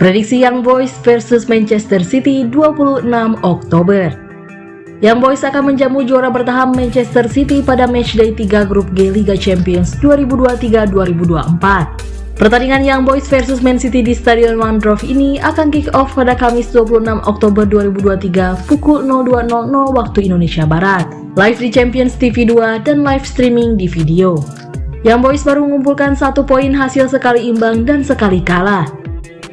Prediksi Young Boys versus Manchester City 26 Oktober. Young Boys akan menjamu juara bertahan Manchester City pada matchday 3 grup G Liga Champions 2023-2024. Pertandingan Young Boys versus Man City di Stadion Wandorf ini akan kick off pada Kamis 26 Oktober 2023 pukul 02.00 waktu Indonesia Barat. Live di Champions TV 2 dan live streaming di video. Young Boys baru mengumpulkan 1 poin hasil sekali imbang dan sekali kalah.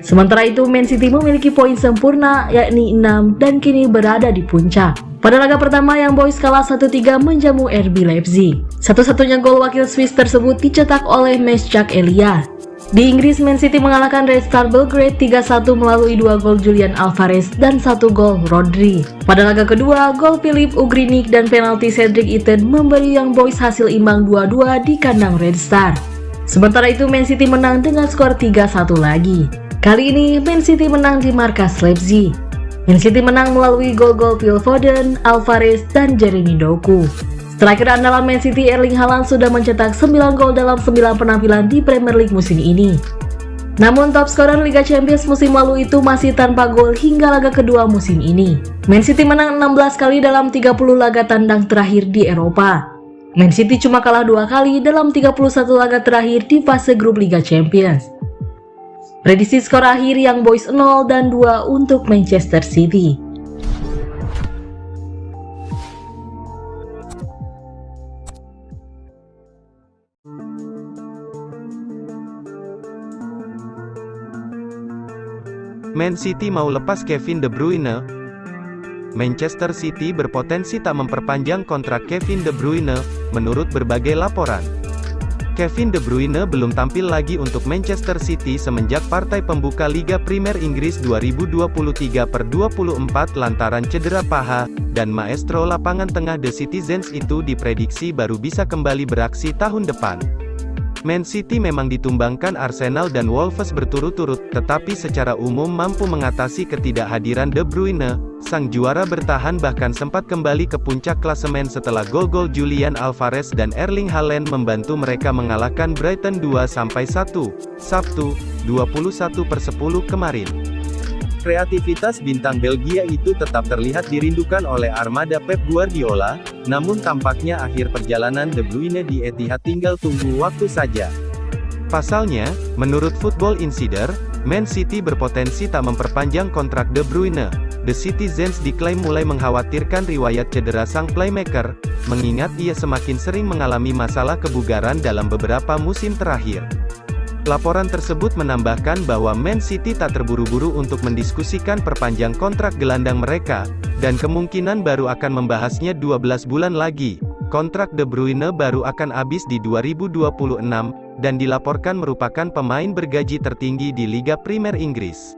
Sementara itu, Man City memiliki poin sempurna yakni 6 dan kini berada di puncak. Pada laga pertama, Young Boys kalah 1-3 menjamu RB Leipzig. Satu-satunya gol wakil Swiss tersebut dicetak oleh Mesjak Elia. Di Inggris, Man City mengalahkan Red Star Belgrade 3-1 melalui 2 gol Julian Alvarez dan 1 gol Rodri. Pada laga kedua, gol Filip Ugrinik dan penalti Cedric Itten memberi Young Boys hasil imbang 2-2 di kandang Red Star. Sementara itu, Man City menang dengan skor 3-1 lagi. Kali ini, Man City menang di markas Leipzig. Man City menang melalui gol-gol Phil Foden, Alvarez, dan Jeremy Doku. Striker andalan Man City Erling Haaland sudah mencetak 9 gol dalam 9 penampilan di Premier League musim ini. Namun top scorer Liga Champions musim lalu itu masih tanpa gol hingga laga kedua musim ini. Man City menang 16 kali dalam 30 laga tandang terakhir di Eropa. Man City cuma kalah 2 kali dalam 31 laga terakhir di fase grup Liga Champions. Prediksi skor akhir Young Boys 0 dan 2 untuk Manchester City. Man City mau lepas Kevin De Bruyne. Manchester City berpotensi tak memperpanjang kontrak Kevin De Bruyne, menurut berbagai laporan. Kevin De Bruyne belum tampil lagi untuk Manchester City semenjak partai pembuka Liga Premier Inggris 2023/24 lantaran cedera paha, dan maestro lapangan tengah The Citizens itu diprediksi baru bisa kembali beraksi tahun depan. Man City memang ditumbangkan Arsenal dan Wolves berturut-turut, tetapi secara umum mampu mengatasi ketidakhadiran De Bruyne. Sang juara bertahan bahkan sempat kembali ke puncak klasemen setelah gol-gol Julian Alvarez dan Erling Haaland membantu mereka mengalahkan Brighton 2-1, Sabtu, 21/10 kemarin. Kreativitas bintang Belgia itu tetap terlihat dirindukan oleh armada Pep Guardiola, namun tampaknya akhir perjalanan De Bruyne di Etihad tinggal tunggu waktu saja. Pasalnya, menurut Football Insider, Man City berpotensi tak memperpanjang kontrak De Bruyne. The Citizens diklaim mulai mengkhawatirkan riwayat cedera sang playmaker, mengingat ia semakin sering mengalami masalah kebugaran dalam beberapa musim terakhir. Laporan tersebut menambahkan bahwa Man City tak terburu-buru untuk mendiskusikan perpanjang kontrak gelandang mereka, dan kemungkinan baru akan membahasnya 12 bulan lagi. Kontrak De Bruyne baru akan habis di 2026, dan dilaporkan merupakan pemain bergaji tertinggi di Liga Premier Inggris.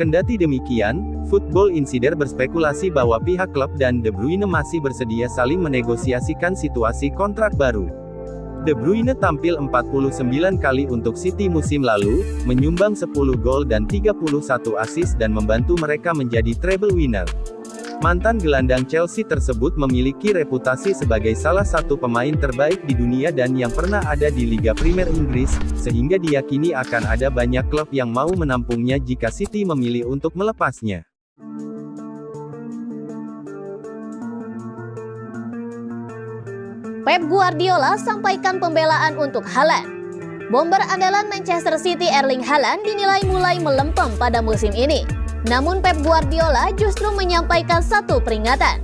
Kendati demikian, Football Insider berspekulasi bahwa pihak klub dan De Bruyne masih bersedia saling menegosiasikan situasi kontrak baru. De Bruyne tampil 49 kali untuk City musim lalu, menyumbang 10 gol dan 31 assist dan membantu mereka menjadi treble winner. Mantan gelandang Chelsea tersebut memiliki reputasi sebagai salah satu pemain terbaik di dunia dan yang pernah ada di Liga Premier Inggris, sehingga diyakini akan ada banyak klub yang mau menampungnya jika City memilih untuk melepasnya. Pep Guardiola sampaikan pembelaan untuk Haaland. Bomber andalan Manchester City Erling Haaland dinilai mulai melempem pada musim ini. Namun Pep Guardiola justru menyampaikan satu peringatan.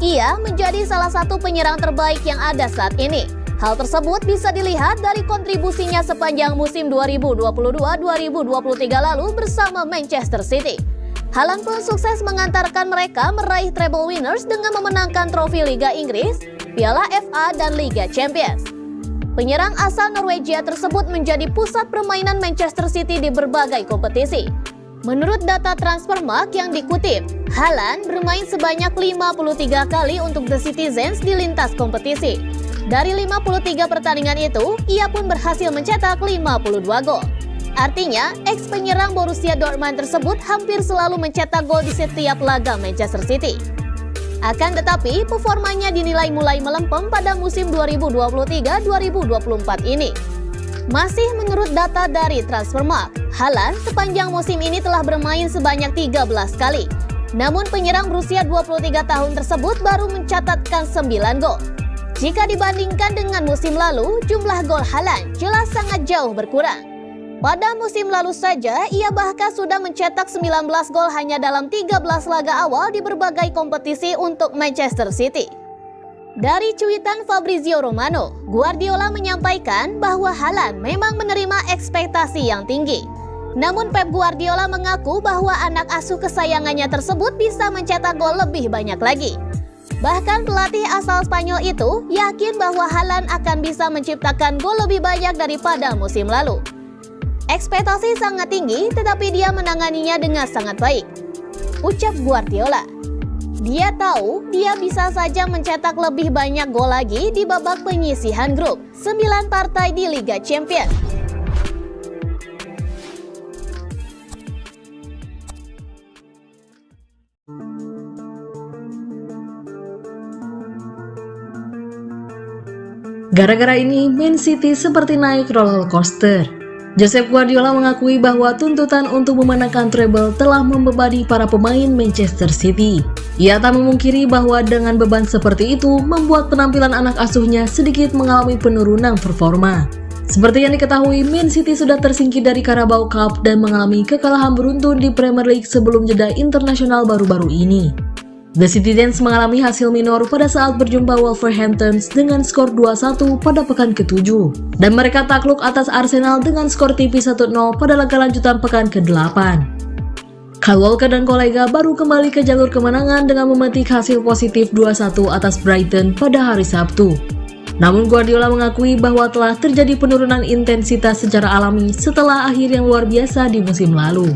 Ia menjadi salah satu penyerang terbaik yang ada saat ini. Hal tersebut bisa dilihat dari kontribusinya sepanjang musim 2022-2023 lalu bersama Manchester City. Haaland pun sukses mengantarkan mereka meraih treble winners dengan memenangkan trofi Liga Inggris, Piala FA, dan Liga Champions. Penyerang asal Norwegia tersebut menjadi pusat permainan Manchester City di berbagai kompetisi. Menurut data Transfermarkt yang dikutip, Haaland bermain sebanyak 53 kali untuk The Citizens di lintas kompetisi. Dari 53 pertandingan itu, ia pun berhasil mencetak 52 gol. Artinya, ex-penyerang Borussia Dortmund tersebut hampir selalu mencetak gol di setiap laga Manchester City. Akan tetapi, performanya dinilai mulai melempem pada musim 2023-2024 ini. Masih menurut data dari Transfermarkt, Haaland sepanjang musim ini telah bermain sebanyak 13 kali. Namun penyerang berusia 23 tahun tersebut baru mencatatkan 9 gol. Jika dibandingkan dengan musim lalu, jumlah gol Haaland jelas sangat jauh berkurang. Pada musim lalu saja, ia bahkan sudah mencetak 19 gol hanya dalam 13 laga awal di berbagai kompetisi untuk Manchester City. Dari cuitan Fabrizio Romano, Guardiola menyampaikan bahwa Haaland memang menerima ekspektasi yang tinggi. Namun Pep Guardiola mengaku bahwa anak asuh kesayangannya tersebut bisa mencetak gol lebih banyak lagi. Bahkan pelatih asal Spanyol itu yakin bahwa Haaland akan bisa menciptakan gol lebih banyak daripada musim lalu. Ekspektasi sangat tinggi, tetapi dia menanganinya dengan sangat baik, ucap Guardiola. Dia tahu dia bisa saja mencetak lebih banyak gol lagi di babak penyisihan grup 9 partai di Liga Champions. Gara-gara ini, Man City seperti naik roller coaster. Josep Guardiola mengakui bahwa tuntutan untuk memenangkan treble telah membebani para pemain Manchester City. Ia tak memungkiri bahwa dengan beban seperti itu membuat penampilan anak asuhnya sedikit mengalami penurunan performa. Seperti yang diketahui, Man City sudah tersingkir dari Carabao Cup dan mengalami kekalahan beruntun di Premier League sebelum jeda internasional baru-baru ini. The Citizens mengalami hasil minor pada saat berjumpa Wolverhampton dengan skor 2-1 pada pekan ke-7. Dan mereka takluk atas Arsenal dengan skor tipis 1-0 pada laga lanjutan pekan ke-8. Kyle Walker dan kolega baru kembali ke jalur kemenangan dengan memetik hasil positif 2-1 atas Brighton pada hari Sabtu. Namun Guardiola mengakui bahwa telah terjadi penurunan intensitas secara alami setelah akhir yang luar biasa di musim lalu.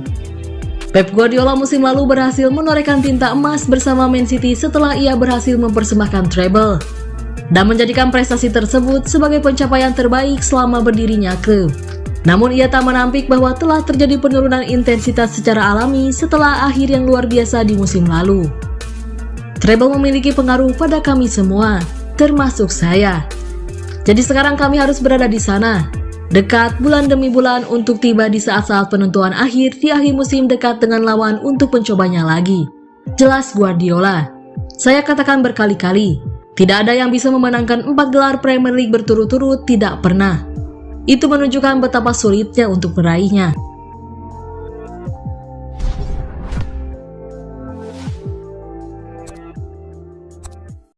Pep Guardiola musim lalu berhasil menorehkan tinta emas bersama Man City setelah ia berhasil mempersembahkan treble dan menjadikan prestasi tersebut sebagai pencapaian terbaik selama berdirinya klub. Namun ia tak menampik bahwa telah terjadi penurunan intensitas secara alami setelah akhir yang luar biasa di musim lalu. Treble memiliki pengaruh pada kami semua, termasuk saya. Jadi sekarang kami harus berada di sana, dekat bulan demi bulan untuk tiba di saat-saat penentuan akhir di akhir musim dekat dengan lawan untuk mencobanya lagi. Jelas Guardiola. Saya katakan berkali-kali, tidak ada yang bisa memenangkan 4 gelar Premier League berturut-turut, tidak pernah. Itu menunjukkan betapa sulitnya untuk meraihnya.